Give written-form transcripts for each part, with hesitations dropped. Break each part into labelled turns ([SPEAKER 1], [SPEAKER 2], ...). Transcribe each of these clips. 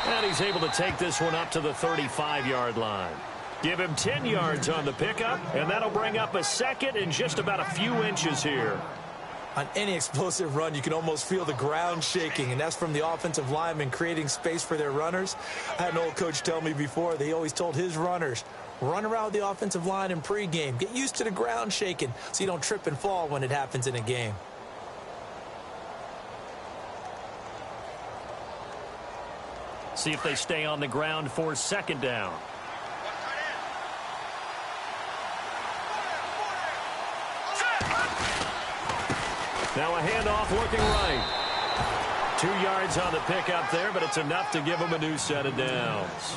[SPEAKER 1] And he's able to take this one up to the 35-yard line. Give him 10 yards on the pickup, and that'll bring up a second and just about a few inches here.
[SPEAKER 2] On any explosive run, you can almost feel the ground shaking, and that's from the offensive linemen creating space for their runners. I had an old coach tell me before, they always told his runners, run around the offensive line in pregame. Get used to the ground shaking so you don't trip and fall when it happens in a game.
[SPEAKER 1] See if they stay on the ground for second down. Now a handoff looking right. 2 yards on the pickup there, but it's enough to give them a new set of downs.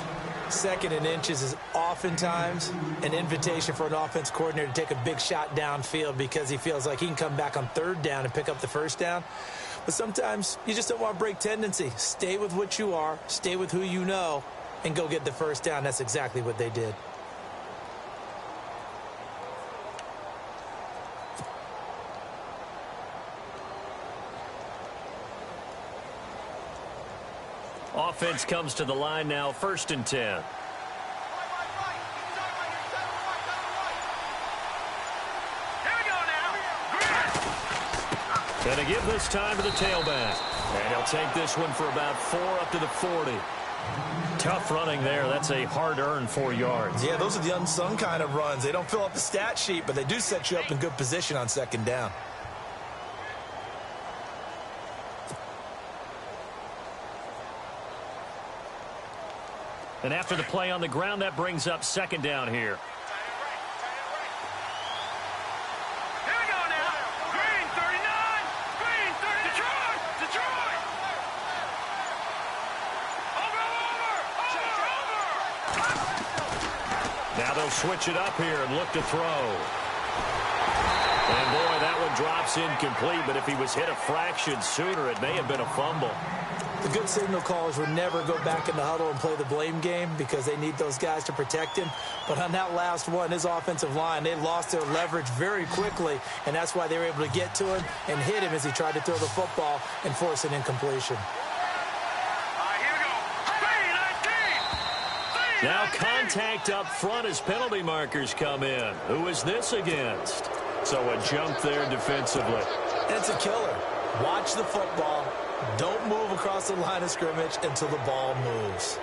[SPEAKER 2] 2nd and inches is oftentimes an invitation for an offense coordinator to take a big shot downfield because he feels like he can come back on 3rd down and pick up the 1st down. But sometimes you just don't want to break tendency. Stay with what you are, stay with who you know, and go get the 1st down. That's exactly what they did.
[SPEAKER 1] Offense comes to the line now, 1st and 10. Gonna give this time to the tailback. And he'll take this one for about 4 up to the 40. Tough running there. That's a hard-earned 4 yards.
[SPEAKER 2] Yeah, those are the unsung kind of runs. They don't fill up the stat sheet, but they do set you up in good position on 2nd down.
[SPEAKER 1] And after the play on the ground, that brings up 2nd down here.
[SPEAKER 3] Here we go now. Green, 39. Green, 30. Detroit. Detroit. Over.
[SPEAKER 1] Now they'll switch it up here and look to throw. And, boy, that one drops incomplete. But if he was hit a fraction sooner, it may have been a fumble.
[SPEAKER 2] The good signal callers would never go back in the huddle and play the blame game because they need those guys to protect him. But on that last one, his offensive line, they lost their leverage very quickly, and that's why they were able to get to him and hit him as he tried to throw the football and force an incompletion.
[SPEAKER 3] Here we go.
[SPEAKER 1] Now contact up front as penalty markers come in. Who is this against? So a jump there defensively.
[SPEAKER 2] And it's a killer. Watch the football. Don't move across the line of scrimmage until the ball moves.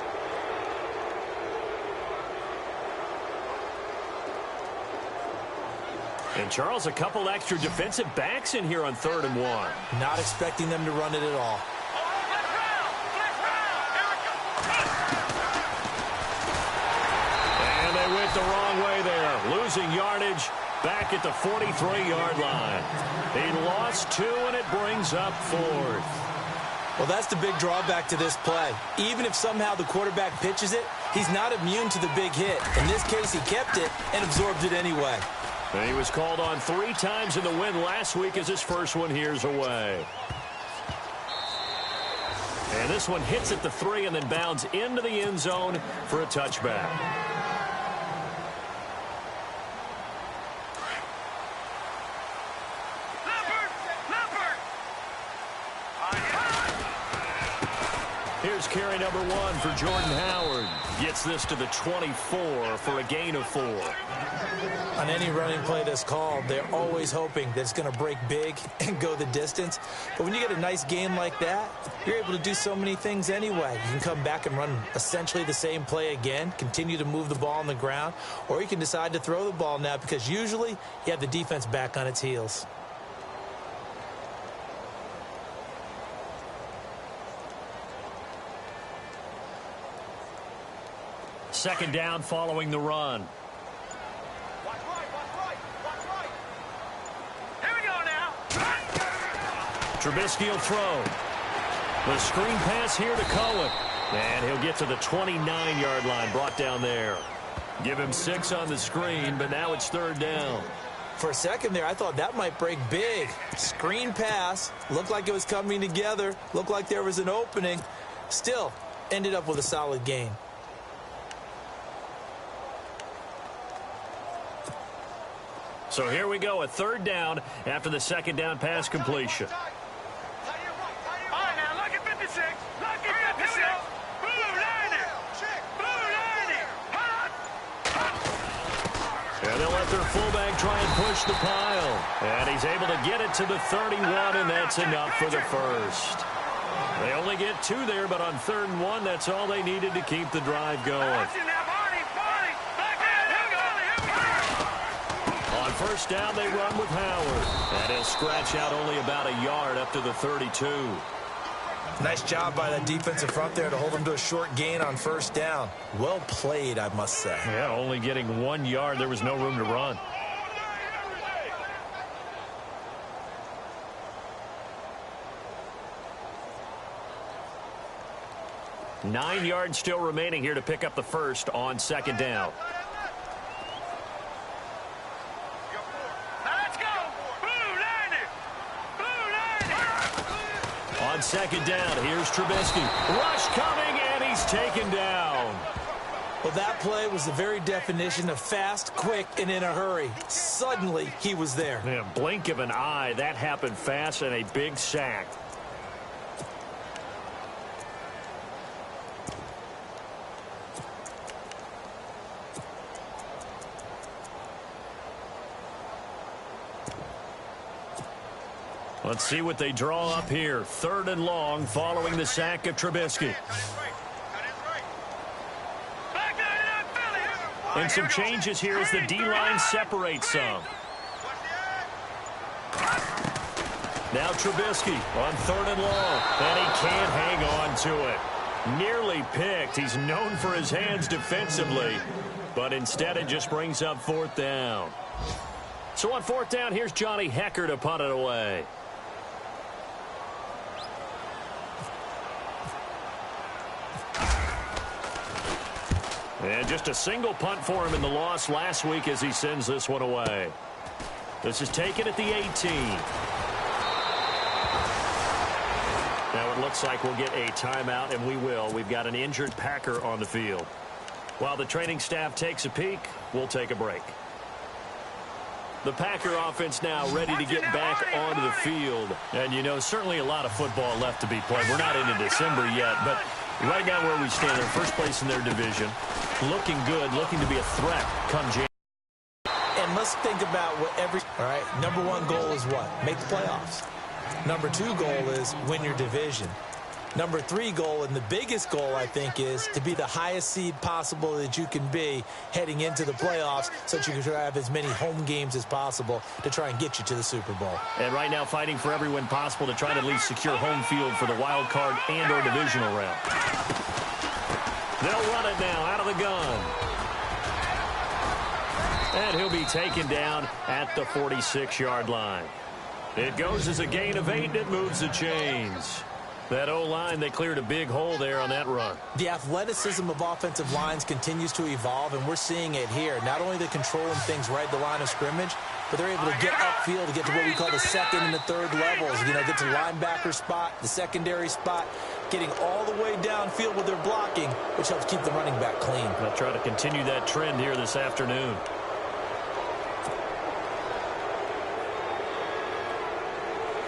[SPEAKER 1] And, Charles, a couple extra defensive backs in here on 3rd and 1.
[SPEAKER 2] Not expecting them to run it at all.
[SPEAKER 1] And they went the wrong way there, losing yardage back at the 43-yard line. He lost 2, and it brings up 4th.
[SPEAKER 2] Well, that's the big drawback to this play. Even if somehow the quarterback pitches it, he's not immune to the big hit. In this case, he kept it and absorbed it anyway.
[SPEAKER 1] And he was called on 3 times in the win last week as his first one here's away. And this one hits at the 3 and then bounds into the end zone for a touchback. Here's carry number 1 for Jordan Howard. Gets this to the 24 for a gain of 4.
[SPEAKER 2] On any running play that's called, they're always hoping that it's going to break big and go the distance. But when you get a nice game like that, you're able to do so many things anyway. You can come back and run essentially the same play again, continue to move the ball on the ground, or you can decide to throw the ball now because usually you have the defense back on its heels.
[SPEAKER 1] Second down following the run.
[SPEAKER 3] Watch right. Here we go now.
[SPEAKER 1] Trubisky will throw. The screen pass here to Cohen. And he'll get to the 29-yard line, brought down there. Give him 6 on the screen, but now it's 3rd down.
[SPEAKER 2] For a second there, I thought that might break big. Screen pass. Looked like it was coming together. Looked like there was an opening. Still, ended up with a solid gain.
[SPEAKER 1] So here we go, a 3rd down after the 2nd down pass completion.
[SPEAKER 3] All right, now look at 56. Look at 56. Move
[SPEAKER 1] let their fullback try and push the pile. And he's able to get it to the 31, and that's enough for the first. They only get 2 there, but on 3rd and 1, that's all they needed to keep the drive going. On 1st down, they run with Howard. And he'll scratch out only about a yard up to the 32.
[SPEAKER 2] Nice job by that defensive front there to hold them to a short gain on 1st down. Well played, I must say.
[SPEAKER 1] Yeah, only getting 1 yard. There was no room to run. Nine yards still remaining here to pick up the first on 2nd down.
[SPEAKER 3] Let's go! Blue 90! Blue 90!
[SPEAKER 1] On 2nd down, here's Trubisky. Rush coming, and he's taken down.
[SPEAKER 2] Well, that play was the very definition of fast, quick, and in a hurry. Suddenly, he was there.
[SPEAKER 1] Yeah, blink of an eye. That happened fast and a big sack. Let's see what they draw up here. 3rd and long following the sack of Trubisky. And some changes here as the D-line separates some. Now Trubisky on 3rd and long. And he can't hang on to it. Nearly picked. He's known for his hands defensively. But instead it just brings up 4th down. So on 4th down, here's Johnny Hecker to punt it away. And just a single punt for him in the loss last week as he sends this one away. This is taken at the 18. Now it looks like we'll get a timeout, and we will. We've got an injured Packer on the field. While the training staff takes a peek, we'll take a break. The Packer offense now ready to get back onto the field. And, you know, certainly a lot of football left to be played. We're not into December yet, but right now where we stand, they're first place in their division. Looking good, looking to be a threat come January.
[SPEAKER 2] And let's think about what all right, number 1 goal is what? Make the playoffs. Number 2 goal is win your division. Number 3 goal, and the biggest goal, I think, is to be the highest seed possible that you can be heading into the playoffs so that you can try to have as many home games as possible to try and get you to the Super Bowl.
[SPEAKER 1] And right now fighting for every win possible to try to at least secure home field for the wild card and or divisional round. They'll run it now out of the gun. And he'll be taken down at the 46-yard line. It goes as a gain of 8, and it moves the chains. That O-line, they cleared a big hole there on that run.
[SPEAKER 2] The athleticism of offensive lines continues to evolve, and we're seeing it here. Not only they're controlling things right at the line of scrimmage, but they're able to get upfield to get to what we call the 2nd and the 3rd levels. You know, get to linebacker spot, the secondary spot, getting all the way downfield with their blocking, which helps keep the running back clean.
[SPEAKER 1] They'll try to continue that trend here this afternoon.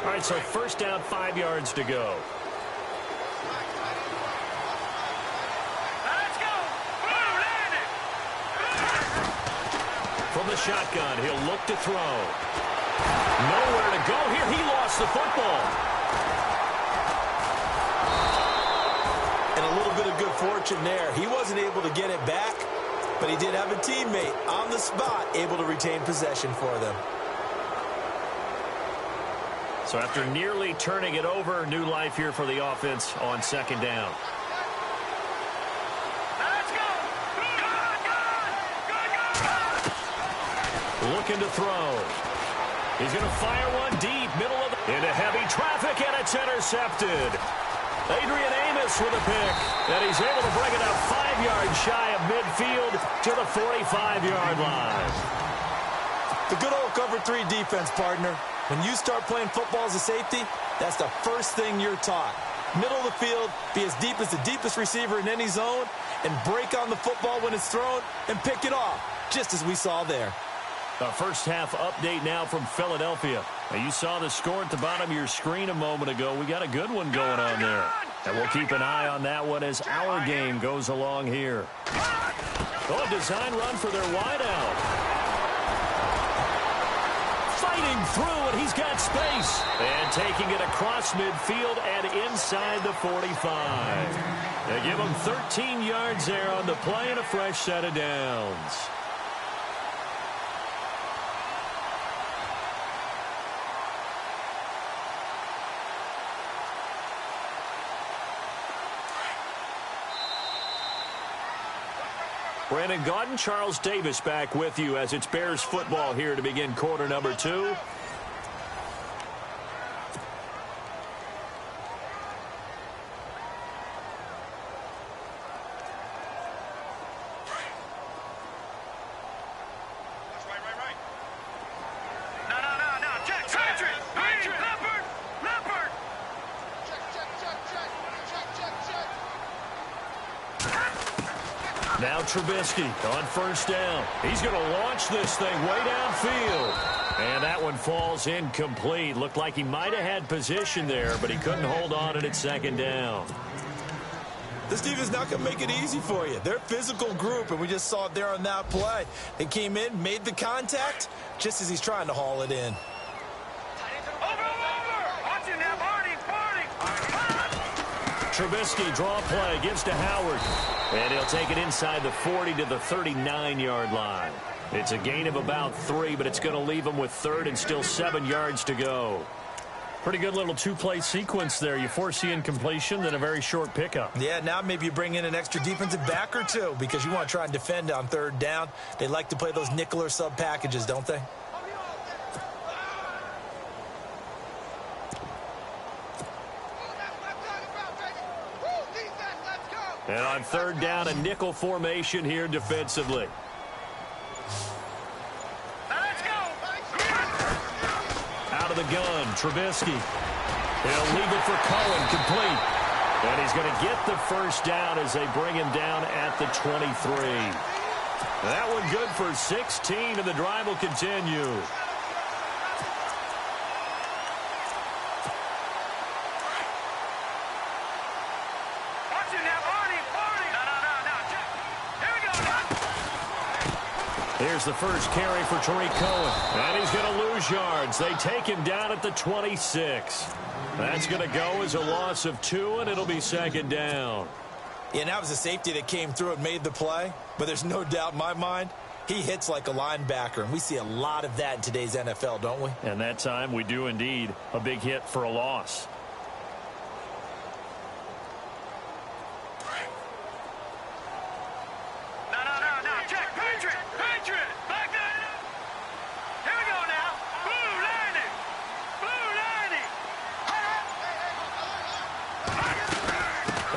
[SPEAKER 1] All right, so 1st down, 5 yards to go.
[SPEAKER 3] Let's go! Blue 90!
[SPEAKER 1] From the shotgun, he'll look to throw. Nowhere to go here. He lost the football.
[SPEAKER 2] And a little bit of good fortune there. He wasn't able to get it back, but he did have a teammate on the spot able to retain possession for them.
[SPEAKER 1] So after nearly turning it over, new life here for the offense on 2nd down.
[SPEAKER 3] Let's go! Good!
[SPEAKER 1] Looking to throw. He's going to fire one deep, middle of the... into heavy traffic, and it's intercepted. Adrian Amos with a pick, and he's able to bring it up 5 yards shy of midfield to the 45-yard line.
[SPEAKER 2] The good old cover 3 defense, partner. When you start playing football as a safety, that's the first thing you're taught. Middle of the field, be as deep as the deepest receiver in any zone, and break on the football when it's thrown and pick it off, just as we saw there.
[SPEAKER 1] A first half update now from Philadelphia. Now you saw the score at the bottom of your screen a moment ago. We got a good one going on there. And we'll keep an eye on that one as our game goes along here. Oh, a design run for their wideout. fighting through, and he's got space. And taking it across midfield and inside the 45. They give him 13 yards there on the play and a fresh set of downs. Brandon Gaudin, Charles Davis back with you as it's Bears football here to begin quarter number 2. Now Trubisky on first down. He's going to launch this thing way downfield. And that one falls incomplete. Looked like he might have had position there, but he couldn't hold on at its second down.
[SPEAKER 2] This defense not going to make it easy for you. They're a physical group, and we just saw it there on that play. They came in, made the contact, just as he's trying to haul it in.
[SPEAKER 1] Trubisky draw play, gives to Howard. And he'll take it inside the 40 to the 39-yard line. It's a gain of about 3, but it's going to leave him with third and still 7 yards to go. Pretty good little two-play sequence there. You force the incompletion, then a very short pickup.
[SPEAKER 2] Yeah, now maybe you bring in an extra defensive back or two because you want to try and defend on third down. They like to play those nickel or sub packages, don't they?
[SPEAKER 1] And on third down, a nickel formation here defensively. Out of the gun, Trubisky. He'll leave it for Cohen, complete. And he's going to get the first down as they bring him down at the 23. That one good for 16, and the drive will continue. Here's the first carry for Tariq Cohen. And he's going to lose yards. They take him down at the 26. That's going to go as a loss of 2, and it'll be second down.
[SPEAKER 2] Yeah, and that was a safety that came through and made the play. But there's no doubt in my mind, he hits like a linebacker. And we see a lot of that in today's NFL, don't we?
[SPEAKER 1] And that time we do indeed. A big hit for a loss.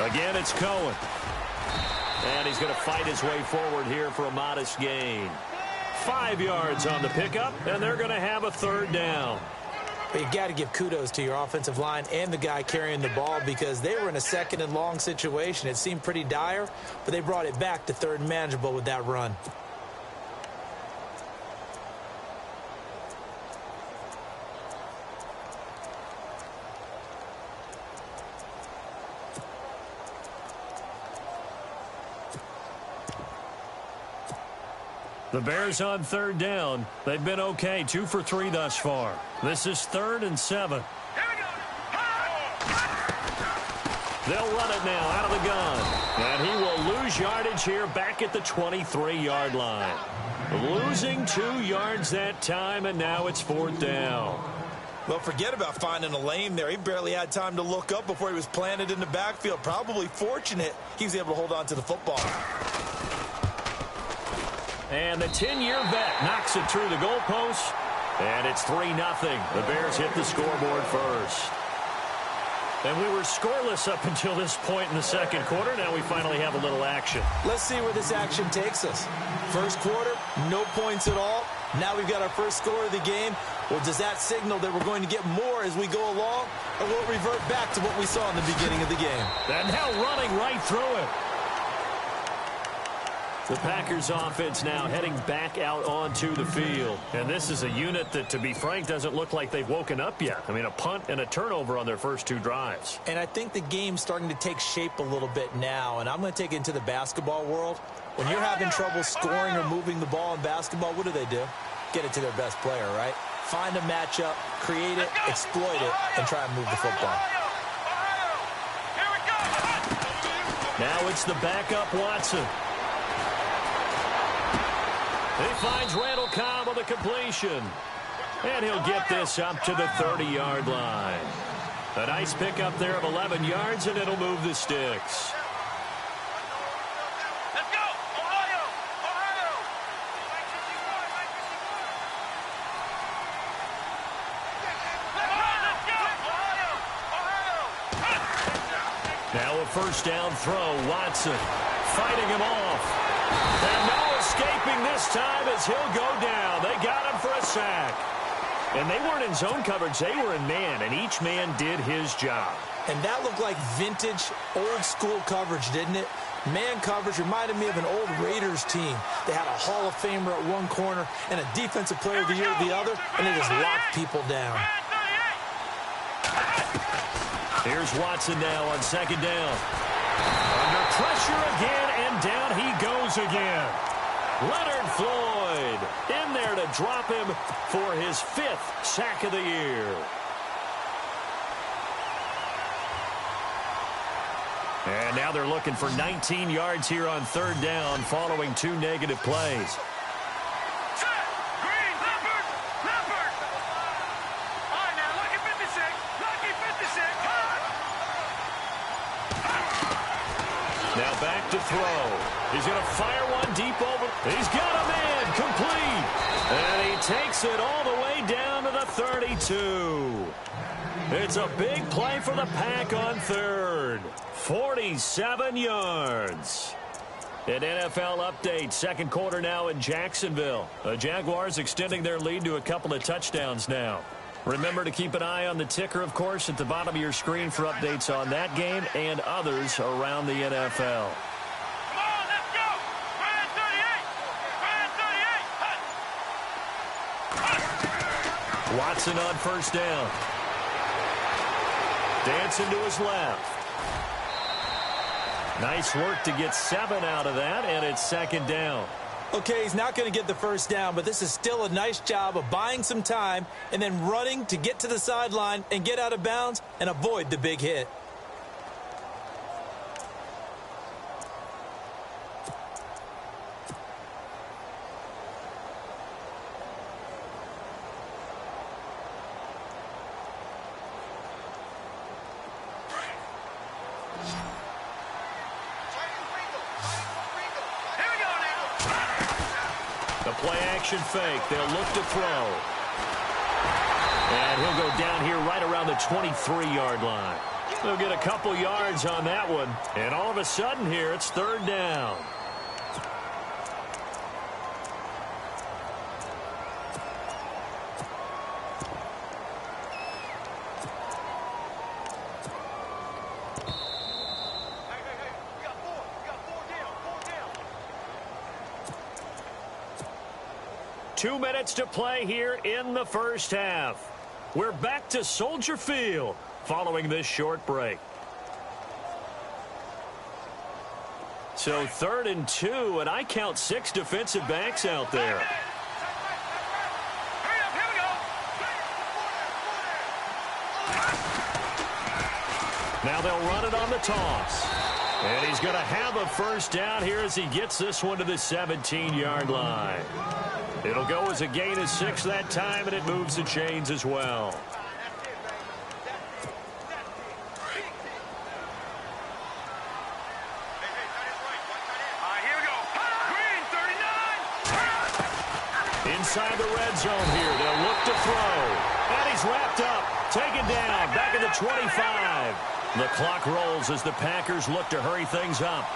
[SPEAKER 1] Again, it's Cohen. And he's going to fight his way forward here for a modest gain. 5 yards on the pickup, and they're going to have a third down.
[SPEAKER 2] But you got to give kudos to your offensive line and the guy carrying the ball because they were in a second and long situation. It seemed pretty dire, but they brought it back to third and manageable with that run.
[SPEAKER 1] The Bears on third down. They've been okay, 2 for 3 thus far. This is 3rd and 7. They'll run it now out of the gun. And he will lose yardage here back at the 23-yard line. Losing 2 yards that time, and now it's 4th down.
[SPEAKER 2] Well, forget about finding a lane there. He barely had time to look up before he was planted in the backfield. Probably fortunate he was able to hold on to the football.
[SPEAKER 1] And the 10-year vet knocks it through the goalpost. And it's 3-0. The Bears hit the scoreboard first. And we were scoreless up until this point in the second quarter. Now we finally have a little action.
[SPEAKER 2] Let's see where this action takes us. First quarter, no points at all. Now we've got our first score of the game. Well, does that signal that we're going to get more as we go along? Or will it revert back to what we saw in the beginning of the game?
[SPEAKER 1] And now running right through it. The Packers offense now heading back out onto the field. And this is a unit that, to be frank, doesn't look like they've woken up yet. I mean, a punt and a turnover on their first 2 drives.
[SPEAKER 2] And I think the game's starting to take shape a little bit now. And I'm going to take it into the basketball world. When you're having trouble scoring or moving the ball in basketball, what do? Get it to their best player, right? Find a matchup, create it, exploit it, and try and move the football.
[SPEAKER 1] Now it's the backup Watson. He finds Randall Cobb on the completion. And he'll get this up to the 30-yard line. A nice pickup there of 11 yards, and it'll move the sticks.
[SPEAKER 3] Let's go! Ohio! Ohio! Let's go! Ohio! Ohio!
[SPEAKER 1] Now a first down throw. Watson fighting him off. And no escaping this time as he'll go down. They got him for a sack. And they weren't in zone coverage. They were in man, and each man did his job.
[SPEAKER 2] And that looked like vintage, old-school coverage, didn't it? Man coverage reminded me of an old Raiders team. They had a Hall of Famer at one corner and a Defensive Player of the Year at the other, and they just locked people down.
[SPEAKER 1] Here's Watson now on second down. Under pressure again, and down he goes again. Leonard Floyd in there to drop him for his 5th sack of the year. And now they're looking for 19 yards here on third down following 2 negative plays.
[SPEAKER 3] Green, Leopard! Leopard! All right, now, lucky 56. Lucky 56.
[SPEAKER 1] Now back to throw. He's going to fire one deep over. He's got a man complete. And he takes it all the way down to the 32. It's a big play for the Pack on third. 47 yards. An NFL update. Second quarter now in Jacksonville. The Jaguars extending their lead to a couple of touchdowns now. Remember to keep an eye on the ticker, of course, at the bottom of your screen for updates on that game and others around the NFL.
[SPEAKER 3] Come on, let's go! Brand 38! Brand 38!
[SPEAKER 1] Watson on first down. Dancing to his left. Nice work to get 7 out of that, and it's second down.
[SPEAKER 2] Okay, he's not going to get the first down, but this is still a nice job of buying some time and then running to get to the sideline and get out of bounds and avoid the big hit.
[SPEAKER 1] Play-action fake. They'll look to throw. And he'll go down here right around the 23-yard line. They'll get a couple yards on that one. And all of a sudden here, it's third down. Two minutes to play here in the first half. We're back to Soldier Field following this short break. So 3rd and 2, and I count 6 defensive backs out there.
[SPEAKER 3] Hurry up, here we go!
[SPEAKER 1] Now they'll run it on the toss. And he's going to have a first down here as he gets this one to the 17-yard line. It'll go as a gain of 6 that time, and it moves the chains as well.
[SPEAKER 3] All right, here we go. Green, 39!
[SPEAKER 1] Inside the red zone here. They'll look to throw. And he's wrapped up. Taken down. Back at the 25. The clock rolls as the Packers look to hurry things up.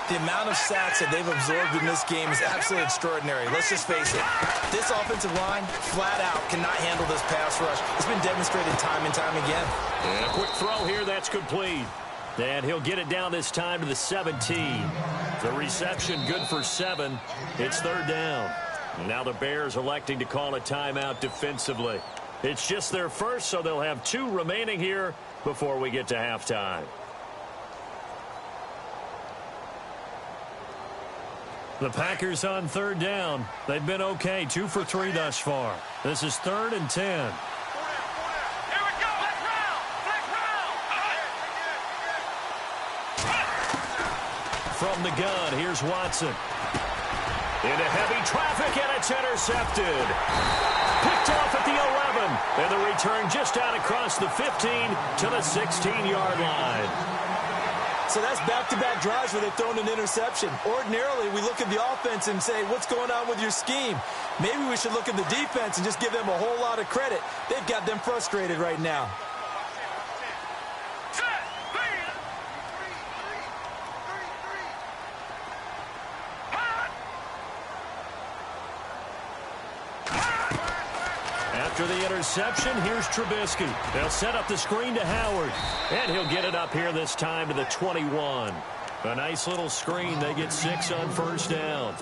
[SPEAKER 2] The amount of sacks that they've absorbed in this game is absolutely extraordinary. Let's just face it. This offensive line, flat out, cannot handle this pass rush. It's been demonstrated time and time again.
[SPEAKER 1] And a quick throw here. That's complete. And he'll get it down this time to the 17. The reception good for 7. It's third down. Now the Bears electing to call a timeout defensively. It's just their first, so they'll have 2 remaining here before we get to halftime. The Packers on third down. They've been okay, 2 for 3 thus far. This is 3rd and 10.
[SPEAKER 3] Here we go. Flex round. Flex round.
[SPEAKER 1] From the gun, here's Watson. Into heavy traffic, and it's intercepted. Picked off at the 11. And the return just out across the 15 to the 16-yard line.
[SPEAKER 2] So that's back-to-back drives where they've thrown an interception. Ordinarily, we look at the offense and say, what's going on with your scheme? Maybe we should look at the defense and just give them a whole lot of credit. They've got them frustrated right now.
[SPEAKER 1] After the interception, here's Trubisky. They'll set up the screen to Howard. And he'll get it up here this time to the 21. A nice little screen. They get 6 on first down.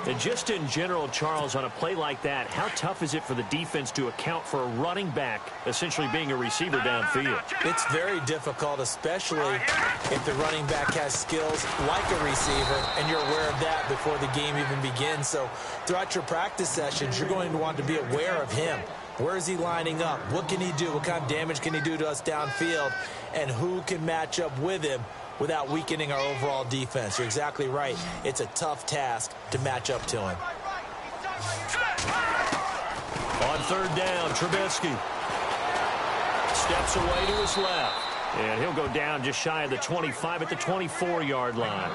[SPEAKER 1] And just in general, Charles, on a play like that, how tough is it for the defense to account for a running back essentially being a receiver downfield?
[SPEAKER 2] It's very difficult, especially if the running back has skills like a receiver, and you're aware of that before the game even begins. So throughout your practice sessions, you're going to want to be aware of him. Where is he lining up? What can he do? What kind of damage can he do to us downfield? And who can match up with him without weakening our overall defense? You're exactly right. It's a tough task to match up to him.
[SPEAKER 1] On third down, Trubisky steps away to his left. And he'll go down just shy of the 25 at the 24-yard line.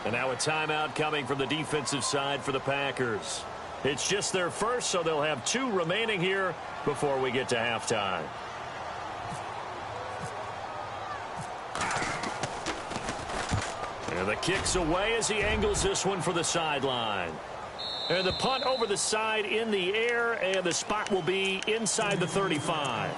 [SPEAKER 1] And now a timeout coming from the defensive side for the Packers. It's just their first, so they'll have 2 remaining here before we get to halftime. And the kick's away as he angles this one for the sideline. And the punt over the side in the air, and the spot will be inside the 35.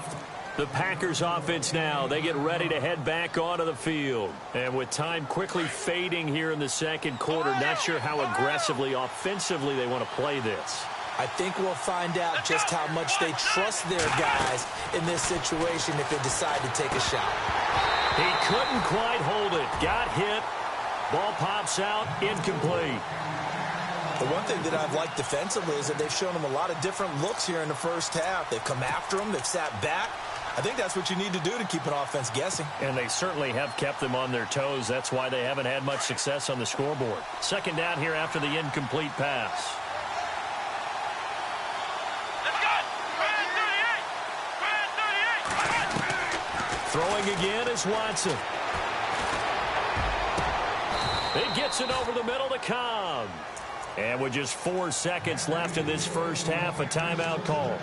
[SPEAKER 1] The Packers offense now, they get ready to head back onto the field. And with time quickly fading here in the second quarter, not sure how aggressively, offensively they want to play this.
[SPEAKER 2] I think we'll find out just how much they trust their guys in this situation if they decide to take a shot.
[SPEAKER 1] He couldn't quite hold it. Got hit. Ball pops out, incomplete.
[SPEAKER 2] The one thing that I've liked defensively is that they've shown them a lot of different looks here in the first half. They've come after them. They've sat back. I think that's what you need to do to keep an offense guessing.
[SPEAKER 1] And they certainly have kept them on their toes. That's why they haven't had much success on the scoreboard. Second down here after the incomplete pass.
[SPEAKER 3] Let's go! Brand 38!
[SPEAKER 1] Throwing again is Watson. It gets it over the middle to Cobb. And with just 4 seconds left in this first half, a timeout call.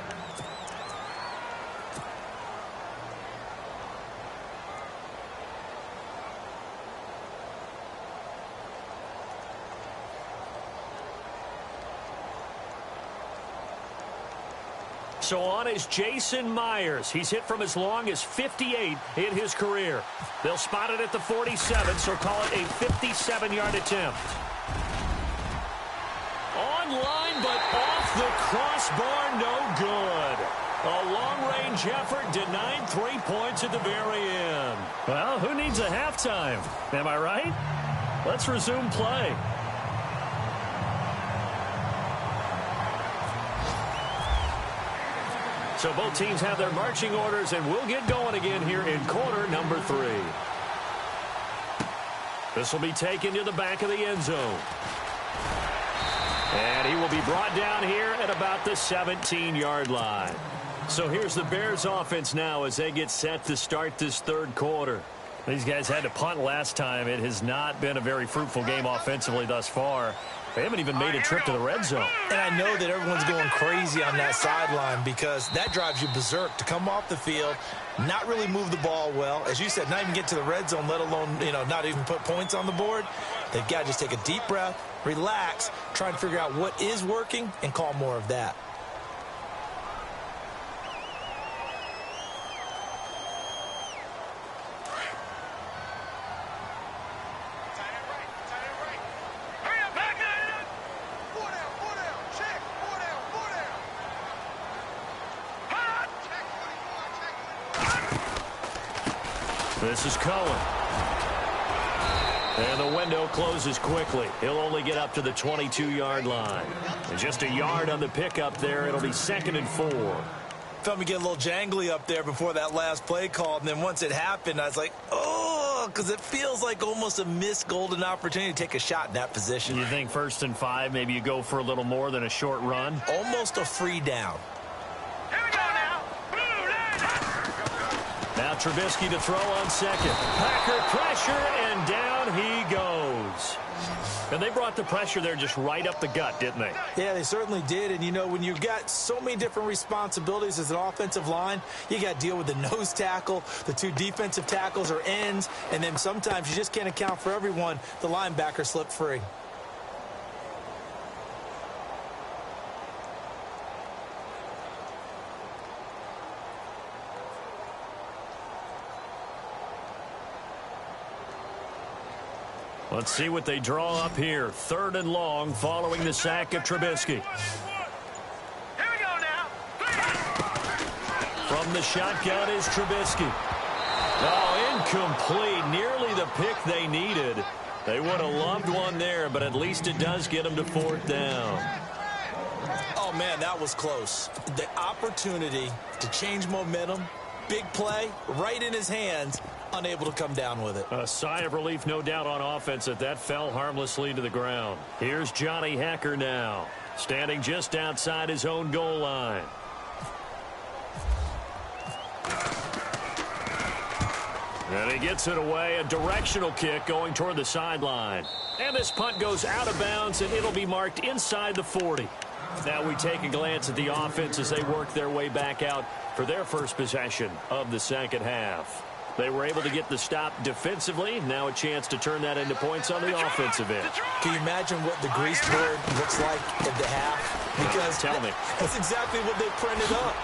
[SPEAKER 1] So on is Jason Myers. He's hit from as long as 58 in his career. They'll spot it at the 47, so call it a 57-yard attempt. Online, but off the crossbar, no good. A long-range effort denied 3 points at the very end. Well, who needs a halftime? Am I right? Let's resume play. So both teams have their marching orders, and we'll get going again here in quarter number 3. This will be taken to the back of the end zone. And he will be brought down here at about the 17-yard line. So here's the Bears offense now as they get set to start this third quarter. These guys had to punt last time. It has not been a very fruitful game offensively thus far. They haven't even made a trip to the red zone.
[SPEAKER 2] And I know that everyone's going crazy on that sideline because that drives you berserk to come off the field, not really move the ball well. As you said, not even get to the red zone, let alone, not even put points on the board. They've got to just take a deep breath, relax, try and figure out what is working, and call more of that. This is Cohen.
[SPEAKER 1] And the window closes quickly. He'll only get up to the 22-yard line. And just a yard on the pickup there. It'll be 2nd and 4.
[SPEAKER 2] Felt me get a little jangly up there before that last play call, and then once it happened, I was like, oh, because it feels like almost a missed golden opportunity to take a shot in that position.
[SPEAKER 1] You think 1st and 5, maybe you go for a little more than a short run?
[SPEAKER 2] Almost a free down.
[SPEAKER 3] Here we go now.
[SPEAKER 1] Now Trubisky to throw on 2nd. Packer pressure, and down he goes. And they brought the pressure there just right up the gut, didn't they?
[SPEAKER 2] Yeah, they certainly did. And, you know, when you've got so many different responsibilities as an offensive line, you got to deal with the nose tackle, the 2 defensive tackles or ends, and then sometimes you just can't account for everyone. The linebacker slipped free.
[SPEAKER 1] Let's see what they draw up here. 3rd and long following the sack of Trubisky.
[SPEAKER 3] Here we go now.
[SPEAKER 1] From the shotgun is Trubisky. Oh, incomplete. Nearly the pick they needed. They would have loved one there, but at least it does get them to 4th down.
[SPEAKER 2] Oh, man, that was close. The opportunity to change momentum, big play, right in his hands, unable to come down with it.
[SPEAKER 1] A sigh of relief, no doubt, on offense that fell harmlessly to the ground. Here's Johnny Hacker now, standing just outside his own goal line. And he gets it away, a directional kick going toward the sideline. And this punt goes out of bounds, and it'll be marked inside the 40. Now we take a glance at the offense as they work their way back out for their first possession of the second half. They were able to get the stop defensively. Now a chance to turn that into points on the offensive end.
[SPEAKER 2] Can you imagine what the grease board looks like at the half? Because
[SPEAKER 1] tell me.
[SPEAKER 2] That's exactly what they printed up.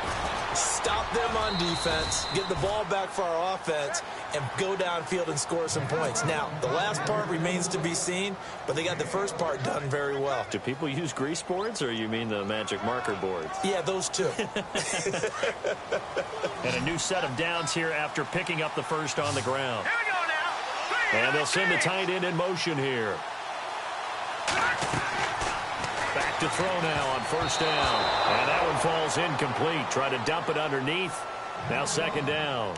[SPEAKER 2] Stop them on defense, get the ball back for our offense, and go downfield and score some points. Now, the last part remains to be seen, but they got the first part done very well.
[SPEAKER 1] Do people use grease boards, or you mean the magic marker boards?
[SPEAKER 2] Yeah, those two.
[SPEAKER 1] And a new set of downs here after picking up the first on the ground.
[SPEAKER 3] Here we go now.
[SPEAKER 1] And they'll send the tight end in motion here. Back to throw now on 1st down. And that one falls incomplete. Try to dump it underneath. Now 2nd down.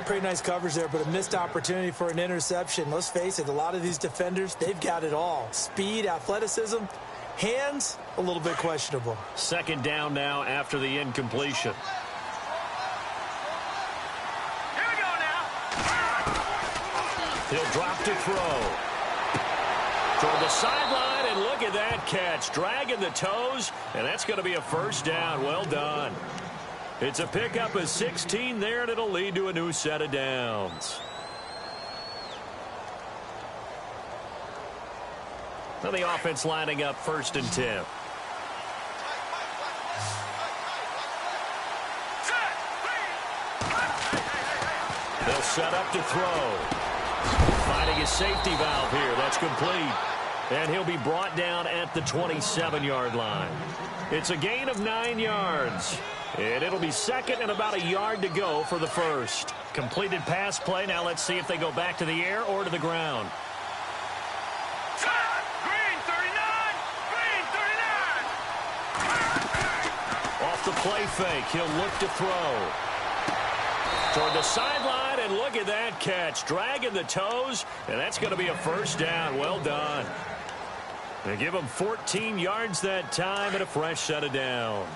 [SPEAKER 2] Pretty nice coverage there, but a missed opportunity for an interception. Let's face it, a lot of these defenders, they've got it all. Speed, athleticism, hands, a little bit questionable.
[SPEAKER 1] 2nd down now after the incompletion.
[SPEAKER 3] Here we go now.
[SPEAKER 1] He'll drop to throw. Toward the sideline, and look at that catch. Dragging the toes, and that's going to be a 1st down. Well done. It's a pickup of 16 there, and it'll lead to a new set of downs. Now the offense lining up 1st and 10. They'll set up to throw. Finding his safety valve here. That's complete. And he'll be brought down at the 27-yard line. It's a gain of 9 yards. And it'll be 2nd and about a yard to go for the first. Completed pass play. Now let's see if they go back to the air or to the ground.
[SPEAKER 3] Green 39. Green 39.
[SPEAKER 1] Off the play fake. He'll look to throw. Toward the sideline, and look at that catch. Dragging the toes, and that's going to be a 1st down. Well done. They give him 14 yards that time and a fresh set of downs.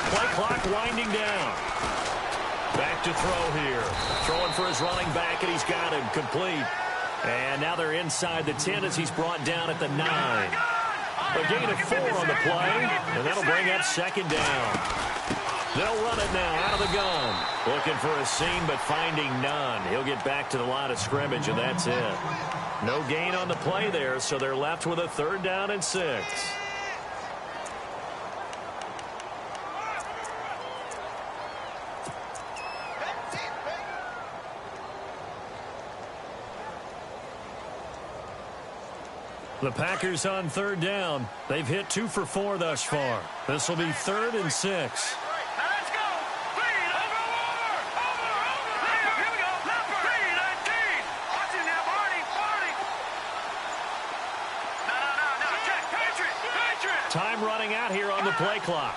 [SPEAKER 1] Play clock winding down. Back to throw here. Throwing for his running back, and he's got him complete. And now they're inside the 10 as he's brought down at the 9. A gain of 4 on the play, and that'll bring up 2nd down. They'll run it now out of the gun. Looking for a seam, but finding none. He'll get back to the line of scrimmage, and that's it. No gain on the play there, so they're left with a 3rd down and 6. The Packers on third down. They've hit 2 for 4 thus far. This will be 3rd and 6.
[SPEAKER 3] Now let's go. Green, over. Here we go. Leopard. Green, 19. Watch it now, Barney. No. Check. Patriot.
[SPEAKER 1] Time running out here on the play clock.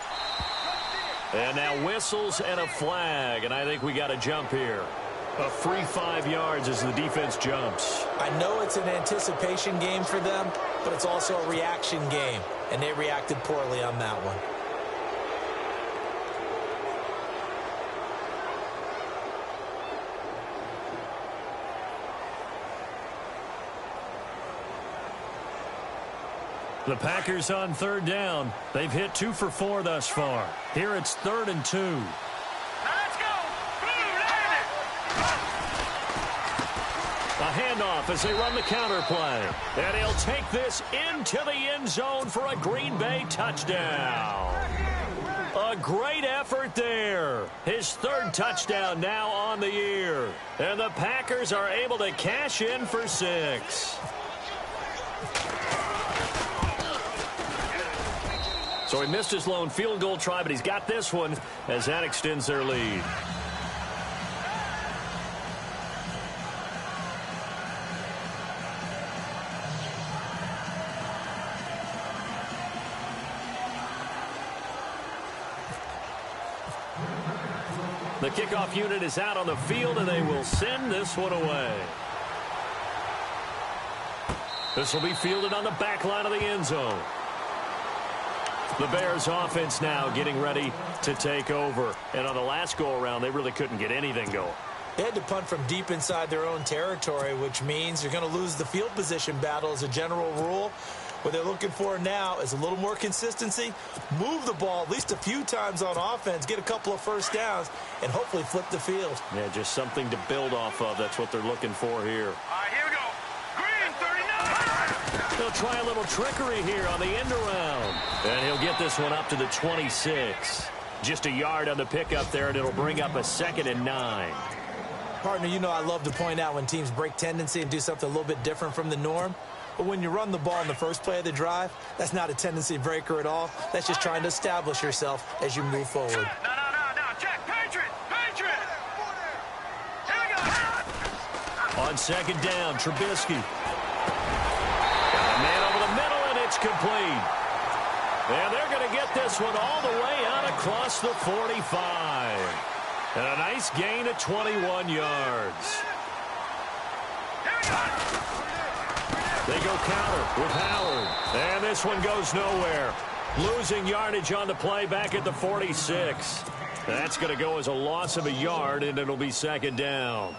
[SPEAKER 1] And now whistles and a flag. And I think we got a jump here. A free 5 yards as the defense jumps.
[SPEAKER 2] I know it's an anticipation game for them, but it's also a reaction game, and they reacted poorly on that one.
[SPEAKER 1] The Packers on third down. They've hit 2 for 4 thus far. Here it's 3rd and 2. A handoff as they run the counter play. And he'll take this into the end zone for a Green Bay touchdown. A great effort there. His 3rd touchdown now on the year. And the Packers are able to cash in for 6. So he missed his lone field goal try, but he's got this one as that extends their lead. The kickoff unit is out on the field, and they will send this one away. This will be fielded on the back line of the end zone. The Bears offense now getting ready to take over. And on the last go-around, they really couldn't get anything going.
[SPEAKER 2] They had to punt from deep inside their own territory, which means you're going to lose the field position battle as a general rule. What they're looking for now is a little more consistency, move the ball at least a few times on offense, get a couple of first downs, and hopefully flip the field.
[SPEAKER 1] Yeah, just something to build off of. That's what they're looking for here.
[SPEAKER 3] All right, here we go. Green, 39.
[SPEAKER 1] He'll try a little trickery here on the end around. And he'll get this one up to the 26. Just a yard on the pickup there, and it'll bring up a 2nd and 9.
[SPEAKER 2] Partner, you know I love to point out when teams break tendency and do something a little bit different from the norm. But when you run the ball in the first play of the drive, that's not a tendency breaker at all. That's just trying to establish yourself as you move forward.
[SPEAKER 3] No. Check. Patriot. Here we go.
[SPEAKER 1] On 2nd down, Trubisky. Got a man over the middle, and it's complete. And they're going to get this one all the way out across the 45. And a nice gain of 21 yards.
[SPEAKER 3] Here we go.
[SPEAKER 1] They go counter with Howard. And this one goes nowhere. Losing yardage on the play back at the 46. That's going to go as a loss of a yard, and it'll be 2nd down.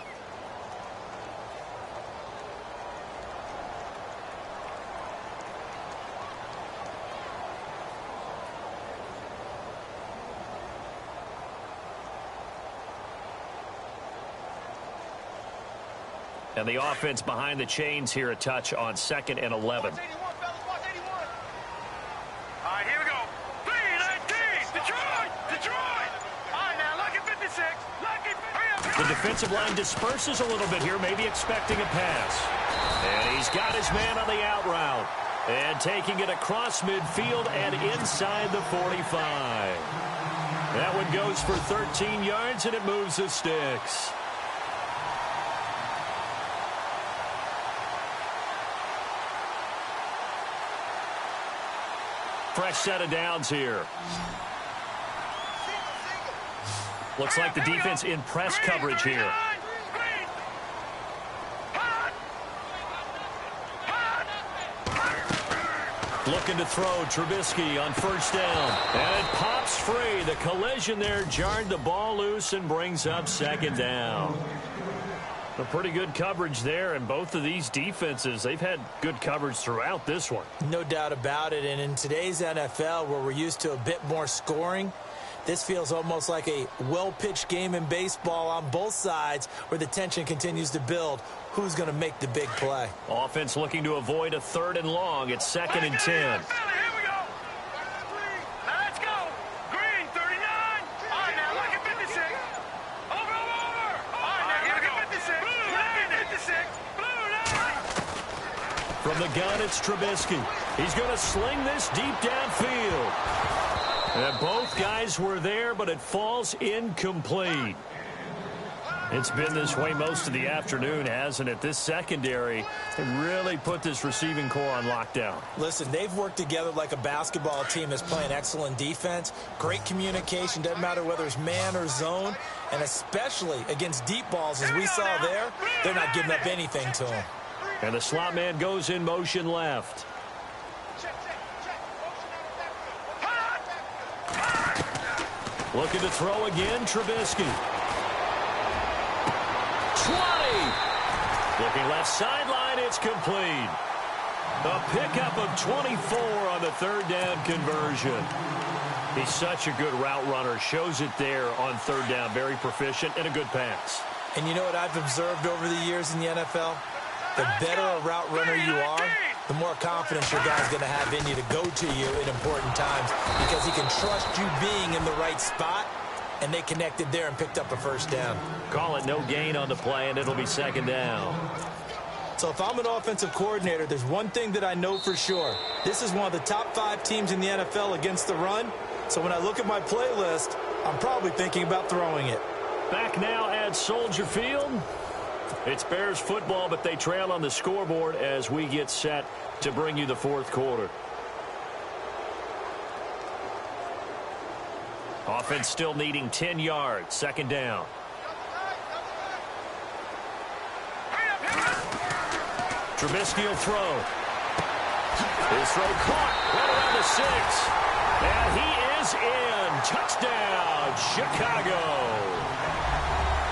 [SPEAKER 1] And the offense behind the chains here a touch on 2nd and 11.
[SPEAKER 3] All right, here we go. Green, 19. Detroit. All right, now, lucky 56.
[SPEAKER 1] The defensive line disperses a little bit here, maybe expecting a pass. And he's got his man on the out route. And taking it across midfield and inside the 45. That one goes for 13 yards, and it moves the sticks. Fresh set of downs here. Looks like the defense in press coverage here. Looking to throw Trubisky on 1st down. And it pops free. The collision there jarred the ball loose and brings up 2nd down. A pretty good coverage there, and both of these defenses, they've had good coverage throughout this one.
[SPEAKER 2] No doubt about it, and in today's NFL, where we're used to a bit more scoring, this feels almost like a well-pitched game in baseball on both sides where the tension continues to build. Who's going to make the big play?
[SPEAKER 1] Offense looking to avoid a 3rd and long. It's 2nd and 10. From the gun, it's Trubisky. He's going to sling this deep downfield. And both guys were there, but it falls incomplete. It's been this way most of the afternoon, hasn't it? This secondary really put this receiving core on lockdown.
[SPEAKER 2] Listen, they've worked together like a basketball team that's playing excellent defense. Great communication, doesn't matter whether it's man or zone. And especially against deep balls, as we saw there, they're not giving up anything to them.
[SPEAKER 1] And the slot man goes in motion left. Looking to throw again, Trubisky. 20. Looking left sideline, it's complete. A pickup of 24 on the third down conversion. He's such a good route runner. Shows it there on third down. Very proficient and a good pass.
[SPEAKER 2] And you know what I've observed over the years in the NFL? The better a route runner you are, the more confidence your guy's going to have in you to go to you in important times because he can trust you being in the right spot, and they connected there and picked up a first down.
[SPEAKER 1] Call it no gain on the play, and it'll be second down.
[SPEAKER 2] So if I'm an offensive coordinator, there's one thing that I know for sure. This is one of the top 5 teams in the NFL against the run. So when I look at my playlist, I'm probably thinking about throwing it.
[SPEAKER 1] Back now at Soldier Field. It's Bears football, but they trail on the scoreboard as we get set to bring you the fourth quarter. Offense still needing 10 yards. Second down. Trubisky will throw. His throw caught right around the 6. And he is in. Touchdown, Chicago.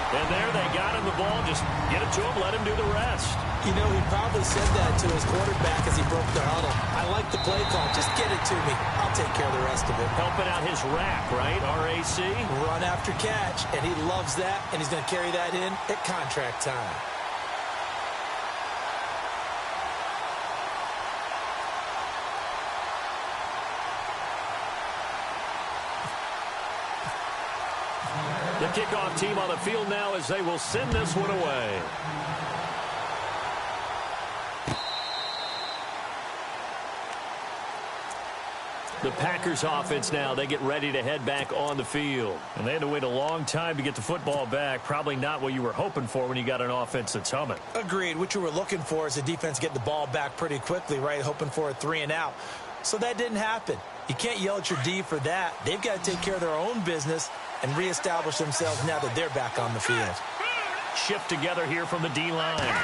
[SPEAKER 1] And there they got him the ball. Just get it to him, let him do the rest.
[SPEAKER 2] You know, he probably said that to his quarterback as he broke the huddle. I like the play call. Just get it to me. I'll take care of the rest of it.
[SPEAKER 1] Helping out his rack, right? RAC.
[SPEAKER 2] Run after catch. And he loves that. And he's going to carry that in at contract time.
[SPEAKER 1] The kickoff team on the field now as they will send this one away. The Packers offense now, they get ready to head back on the field. And they had to wait a long time to get the football back. Probably not what you were hoping for when you got an offense that's humming.
[SPEAKER 2] Agreed. What you were looking for is the defense getting the ball back pretty quickly, right? Hoping for a 3 and out. So that didn't happen. You can't yell at your D for that. They've got to take care of their own business and reestablish themselves now that they're back on the field.
[SPEAKER 1] Shift together here from the D-line.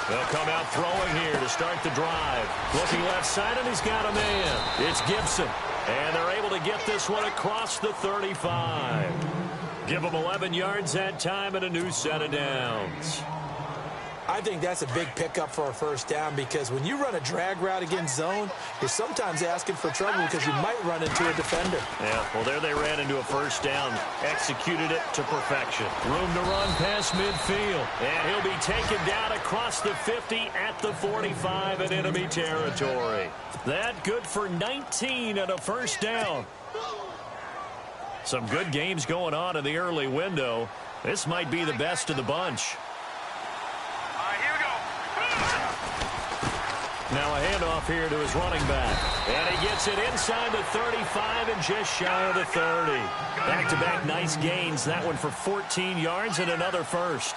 [SPEAKER 1] They'll come out throwing here to start the drive. Looking left side, and he's got a man. It's Gibson. And they're able to get this one across the 35. Give them 11 yards that time and a new set of downs.
[SPEAKER 2] I think that's a big pickup for a first down because when you run a drag route against zone, you're sometimes asking for trouble because you might run into a defender.
[SPEAKER 1] Yeah, well, there they ran into a first down. Executed it to perfection. Room to run past midfield. And he'll be taken down across the 50 at the 45 in enemy territory. That good for 19 and a first down. Some good games going on in the early window. This might be the best of the bunch. Now a handoff here to his running back. And he gets it inside the 35 and just shy of the 30. Back-to-back nice gains. That one for 14 yards and another first.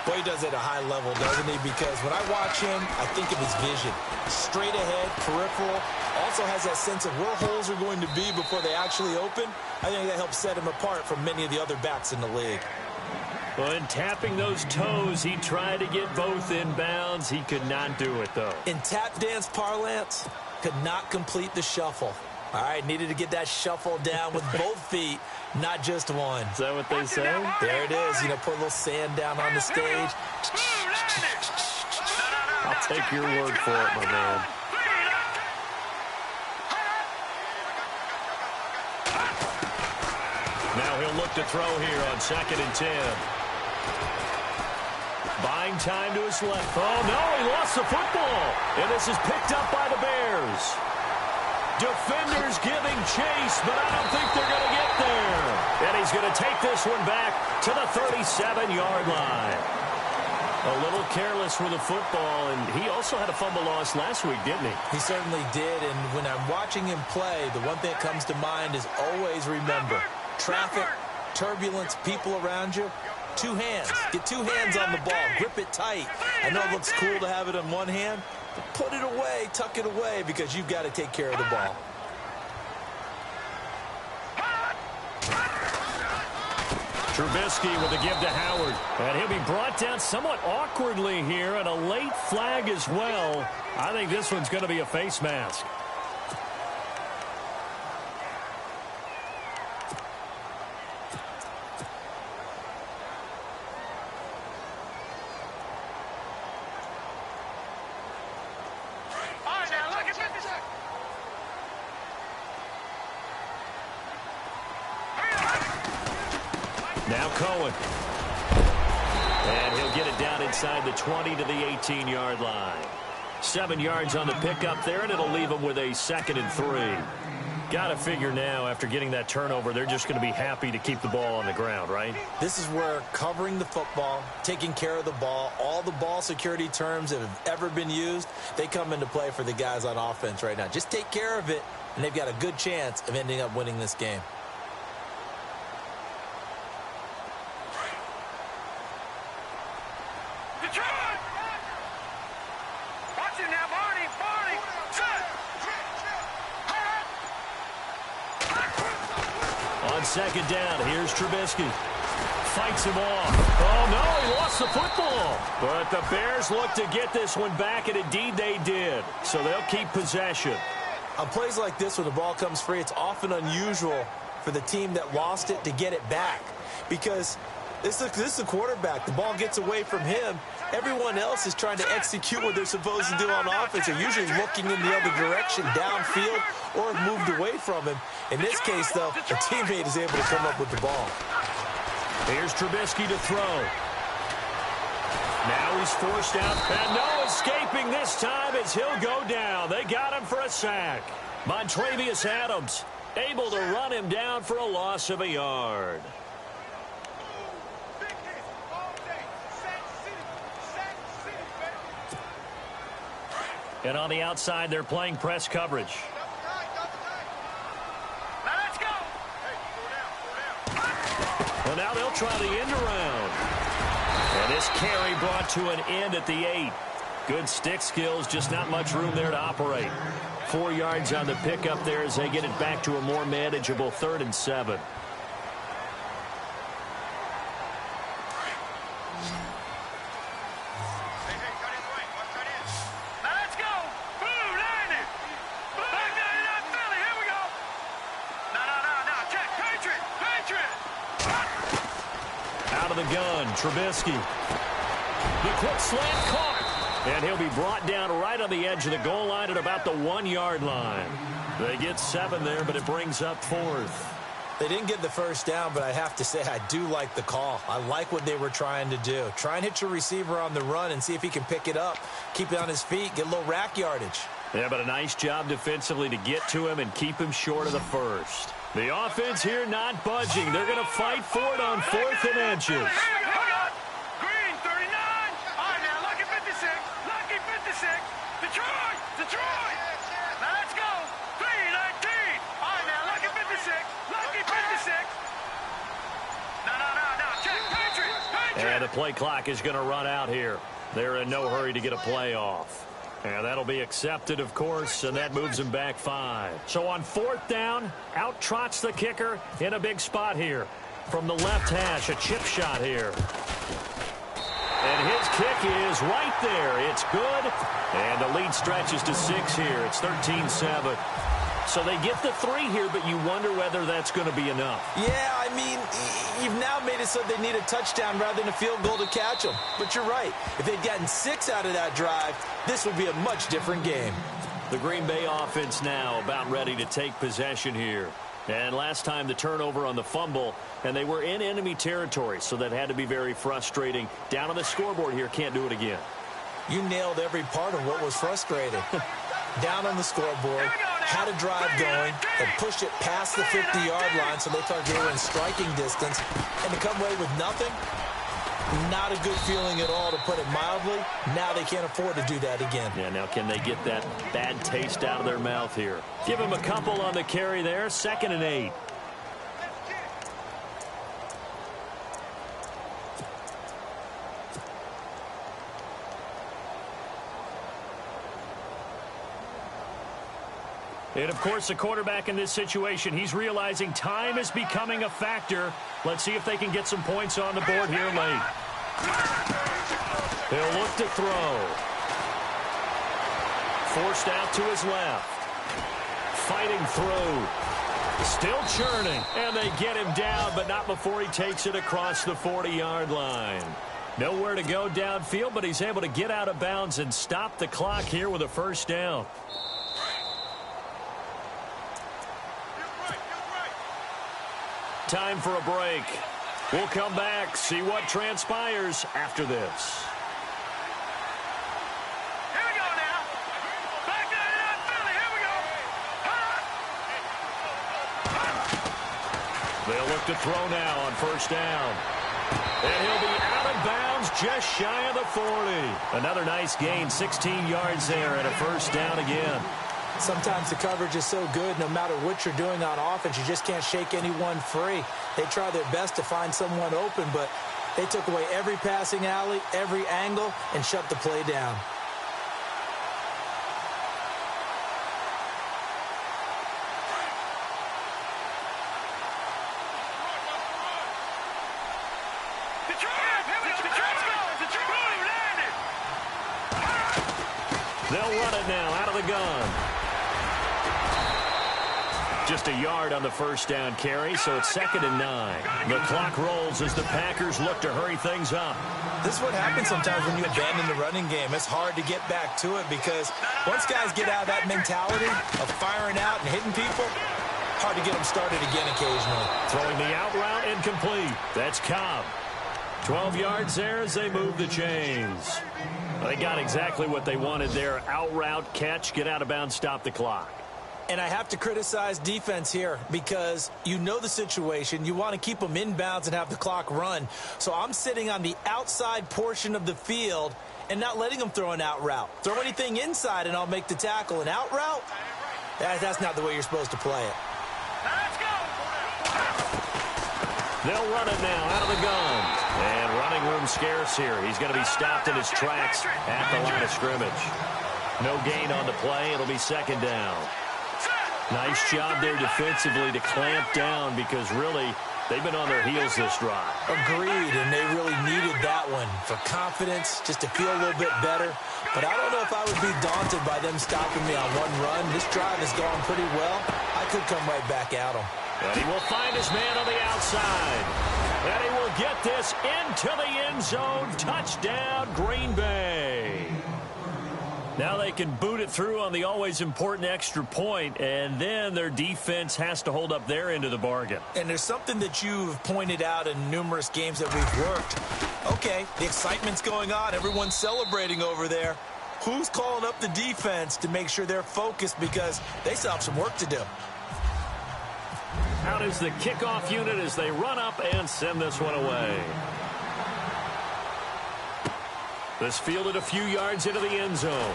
[SPEAKER 2] Boy, he does it at a high level, doesn't he? Because when I watch him, I think of his vision. Straight ahead, peripheral. Also has that sense of where holes are going to be before they actually open. I think that helps set him apart from many of the other backs in the league.
[SPEAKER 1] Well, in tapping those toes, he tried to get both in bounds. He could not do it, though.
[SPEAKER 2] In tap dance parlance, could not complete the shuffle. All right, needed to get that shuffle down with both feet, not just one.
[SPEAKER 1] Is that what they say?
[SPEAKER 2] There it is. You know, put a little sand down on the stage.
[SPEAKER 1] I'll take your word for it, my man. Now he'll look to throw here on 2nd and 10. Buying time to his left. Oh, no, he lost the football. And this is picked up by the Bears. Defenders giving chase, but I don't think they're going to get there. And he's going to take this one back to the 37-yard line. A little careless with the football, and he also had a fumble loss last week, didn't he?
[SPEAKER 2] He certainly did, and when I'm watching him play, the one thing that comes to mind is always remember, traffic, turbulence, people around you, two hands. Get two hands on the ball. Grip it tight. I know it looks cool to have it on one hand, but put it away, tuck it away, because you've got to take care of the ball.
[SPEAKER 1] Trubisky with a give to Howard. And he'll be brought down somewhat awkwardly here, and a late flag as well. I think this one's going to be a face mask. Now Cohen. And he'll get it down inside the 20 to the 18-yard line. 7 yards on the pickup there, and it'll leave him with a 2nd and 3. Got to figure now, after getting that turnover, they're just going to be happy to keep the ball on the ground, right?
[SPEAKER 2] This is where covering the football, taking care of the ball, all the ball security terms that have ever been used, they come into play for the guys on offense right now. Just take care of it, and they've got a good chance of ending up winning this game.
[SPEAKER 1] On 2nd down, here's Trubisky. Fights him off. Oh, no, he lost the football. But the Bears look to get this one back, and indeed they did. So they'll keep possession.
[SPEAKER 2] On plays like this, when the ball comes free, it's often unusual for the team that lost it to get it back. Because this is the quarterback. The ball gets away from him. Everyone else is trying to execute what they're supposed to do on offense. They're usually looking in the other direction, downfield, or have moved away from him. In this case, though, a teammate is able to come up with the ball.
[SPEAKER 1] Here's Trubisky to throw. Now he's forced out, and no escaping this time as he'll go down. They got him for a sack. Montravius Adams able to run him down for a loss of a yard. And on the outside, they're playing press coverage. Well, now they'll try the end around. And this carry brought to an end at the 8. Good stick skills, just not much room there to operate. 4 yards on the pickup there as they get it back to a more manageable 3rd and 7. Out of the gun, Trubisky. The quick slant caught. And he'll be brought down right on the edge of the goal line at about the 1-yard line. They get 7 there, but it brings up 4th.
[SPEAKER 2] They didn't get the first down, but I have to say I do like the call. I like what they were trying to do. Try and hit your receiver on the run and see if he can pick it up, keep it on his feet, get a little rack yardage.
[SPEAKER 1] Yeah, but a nice job defensively to get to him and keep him short of the first. The offense here not budging. They're going to fight for it on 4th and inches.
[SPEAKER 3] Green, 39. All right, now, lucky 56. Lucky 56. Detroit. Detroit. Now, let's go. 319. All right, now, lucky 56. Lucky 56. No. Check. Patriots.
[SPEAKER 1] And the play clock is going to run out here. They're in no hurry to get a play off. And that'll be accepted, of course, and that moves him back 5. So on 4th down, out trots the kicker in a big spot here. From the left hash, a chip shot here. And his kick is right there. It's good. And the lead stretches to 6 here. It's 13-7. So they get the 3 here, but you wonder whether that's going to be enough.
[SPEAKER 2] Yeah, I mean, you've now made it so they need a touchdown rather than a field goal to catch them. But you're right. If they'd gotten 6 out of that drive, this would be a much different game.
[SPEAKER 1] The Green Bay offense now about ready to take possession here. And last time the turnover on the fumble, and they were in enemy territory, so that had to be very frustrating. Down on the scoreboard here, can't do it again.
[SPEAKER 2] You nailed every part of what was frustrating. Down on the scoreboard, had a drive going, and pushed it past the 50-yard line so they thought they were in striking distance, and to come away with nothing, Not a good feeling at all, to put it mildly. Now they can't afford to do that again.
[SPEAKER 1] Yeah, now can they get that bad taste out of their mouth here? Give him a couple on the carry there. 2nd and 8. And, of course, the quarterback in this situation, he's realizing time is becoming a factor. Let's see if they can get some points on the board here late. He'll look to throw. Forced out to his left. Fighting through. Still churning. And they get him down, but not before he takes it across the 40-yard line. Nowhere to go downfield, but he's able to get out of bounds and stop the clock here with a first down. Time for a break. We'll come back, see what transpires after this.
[SPEAKER 3] Here we go now. Back down Philly. Here we go.
[SPEAKER 1] They'll look to throw now on first down. And he'll be out of bounds just shy of the 40. Another nice gain, 16 yards there and a first down again.
[SPEAKER 2] Sometimes the coverage is so good, no matter what you're doing on offense, you just can't shake anyone free. They try their best to find someone open, but they took away every passing alley, every angle, and shut the play down.
[SPEAKER 1] They'll run it now out of the gun. Just a yard on the first down carry, so it's 2nd and 9. The clock rolls as the Packers look to hurry things up.
[SPEAKER 2] This is what happens sometimes when you abandon the running game. It's hard to get back to it because once guys get out of that mentality of firing out and hitting people, hard to get them started again occasionally.
[SPEAKER 1] Throwing the out route incomplete. That's Cobb. 12 yards there as they move the chains. They got exactly what they wanted there. Out route, catch, get out of bounds, stop the clock.
[SPEAKER 2] And I have to criticize defense here because you know the situation. You want to keep them inbounds and have the clock run. So I'm sitting on the outside portion of the field and not letting them throw an out route. Throw anything inside and I'll make the tackle. An out route? That's not the way you're supposed to play it.
[SPEAKER 3] Let's go.
[SPEAKER 1] They'll run it now out of the gun. And running room scarce here. He's going to be stopped in his tracks at the line of scrimmage. No gain on the play. It'll be 2nd down. Nice job there defensively to clamp down because really they've been on their heels this drive.
[SPEAKER 2] Agreed, and they really needed that one for confidence, just to feel a little bit better. But I don't know if I would be daunted by them stopping me on one run. This drive has gone pretty well. I could come right back at them.
[SPEAKER 1] And he will find his man on the outside. And he will get this into the end zone. Touchdown, Green Bay. Now they can boot it through on the always important extra point, and then their defense has to hold up their end of the bargain.
[SPEAKER 2] And there's something that you've pointed out in numerous games that we've worked. Okay, the excitement's going on. Everyone's celebrating over there. Who's calling up the defense to make sure they're focused because they still have some work to do?
[SPEAKER 1] Out is the kickoff unit as they run up and send this one away. This fielded a few yards into the end zone.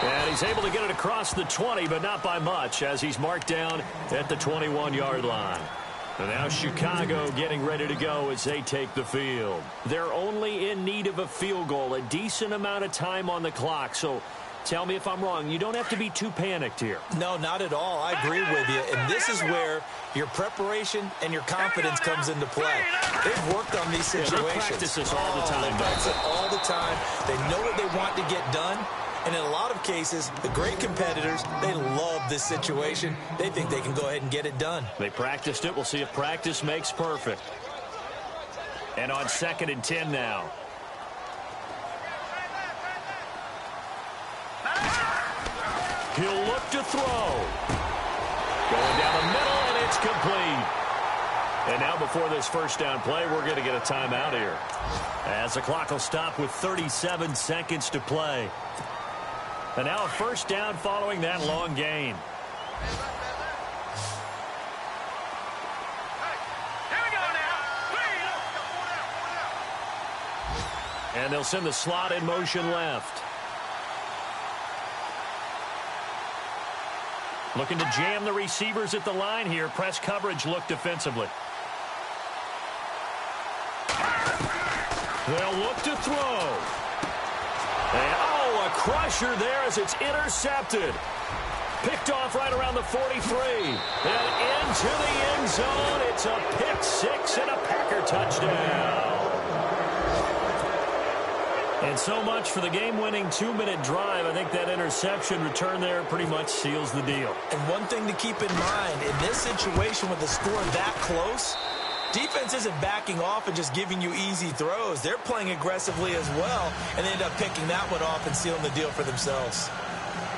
[SPEAKER 1] And he's able to get it across the 20, but not by much, as he's marked down at the 21-yard line. And now Chicago getting ready to go as they take the field. They're only in need of a field goal, a decent amount of time on the clock. So tell me if I'm wrong. You don't have to be too panicked here.
[SPEAKER 2] No, not at all. I agree with you. And this is where your preparation and your confidence comes into play. They've worked on these situations.
[SPEAKER 1] Yeah, they practice this all the time.
[SPEAKER 2] They practice it all the time. They know what they want to get done. And in a lot of cases, the great competitors, they love this situation. They think they can go ahead and get it done.
[SPEAKER 1] They practiced it. We'll see if practice makes perfect. And on 2nd and 10 now. He'll look to throw. Going down the middle, and it's complete. And now before this first down play, we're going to get a timeout here, as the clock will stop with 37 seconds to play. And now a first down following that long gain.
[SPEAKER 3] Here we go now.
[SPEAKER 1] And they'll send the slot in motion left. Looking to jam the receivers at the line here. Press coverage look defensively. They'll look to throw. And, oh, a crusher there as it's intercepted. Picked off right around the 43. And into the end zone. It's a pick six and a Packer touchdown. And so much for the game-winning 2-minute drive. I think that interception return there pretty much seals the deal.
[SPEAKER 2] And one thing to keep in mind, in this situation with the score that close, defense isn't backing off and just giving you easy throws. They're playing aggressively as well, and they end up picking that one off and sealing the deal for themselves.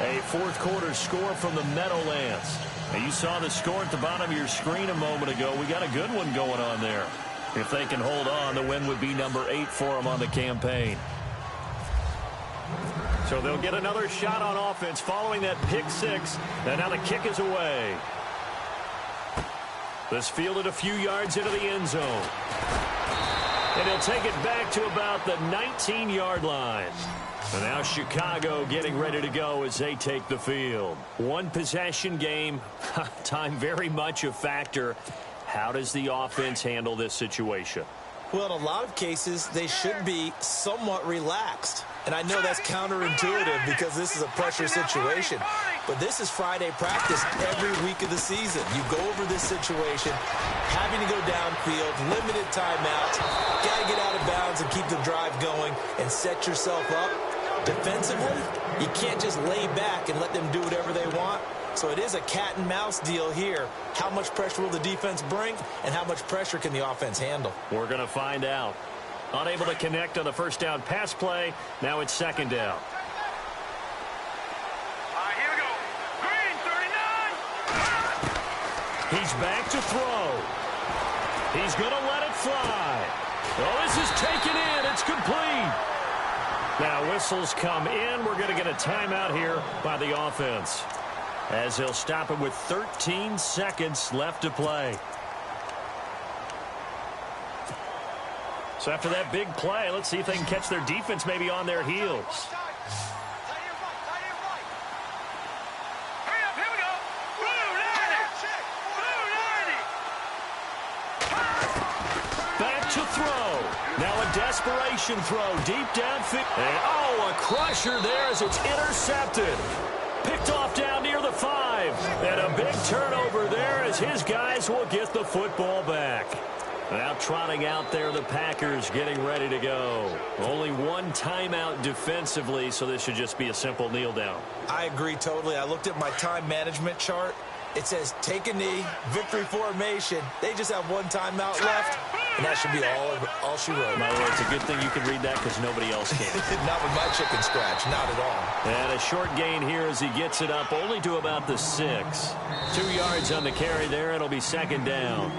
[SPEAKER 1] A fourth-quarter score from the Meadowlands. Now, you saw the score at the bottom of your screen a moment ago. We got a good one going on there. If they can hold on, the win would be number 8 for them on the campaign. So they'll get another shot on offense following that pick six. And now the kick is away. This fielded a few yards into the end zone. And he'll take it back to about the 19-yard line. And now Chicago getting ready to go as they take the field. One possession game. Time very much a factor. How does the offense handle this situation?
[SPEAKER 2] Well, in a lot of cases, they should be somewhat relaxed. And I know that's counterintuitive because this is a pressure situation. But this is Friday practice every week of the season. You go over this situation, having to go downfield, limited timeouts, got to get out of bounds and keep the drive going and set yourself up. Defensively, you can't just lay back and let them do whatever they want. So it is a cat and mouse deal here. How much pressure will the defense bring, and how much pressure can the offense handle?
[SPEAKER 1] We're going to find out. Unable to connect on the first down pass play. Now it's second down.
[SPEAKER 3] Here we go. Green, 39.
[SPEAKER 1] He's back to throw. He's going to let it fly. Oh, this is taken in. It's complete. Now whistles come in. We're going to get a timeout here by the offense, as he'll stop it with 13 seconds left to play. So after that big play, let's see if they can catch their defense maybe on their heels.
[SPEAKER 3] Hurry up, here we go. Blue 90.
[SPEAKER 1] Back to throw. Now a desperation throw deep downfield. And oh, a crusher there as it's intercepted. Picked off down near the 5. And a big turnover there as his guys will get the football back. Now trotting out there, the Packers getting ready to go. Only one timeout defensively, so this should just be a simple kneel down.
[SPEAKER 2] I agree totally. I looked at my time management chart. It says take a knee, victory formation. They just have one timeout left, and that should be all she wrote.
[SPEAKER 1] By the way, it's a good thing you can read that because nobody else can.
[SPEAKER 2] Not with my chicken scratch, not at all.
[SPEAKER 1] And a short gain here as he gets it up only to about the 6. 2 yards on the carry there. It'll be second down.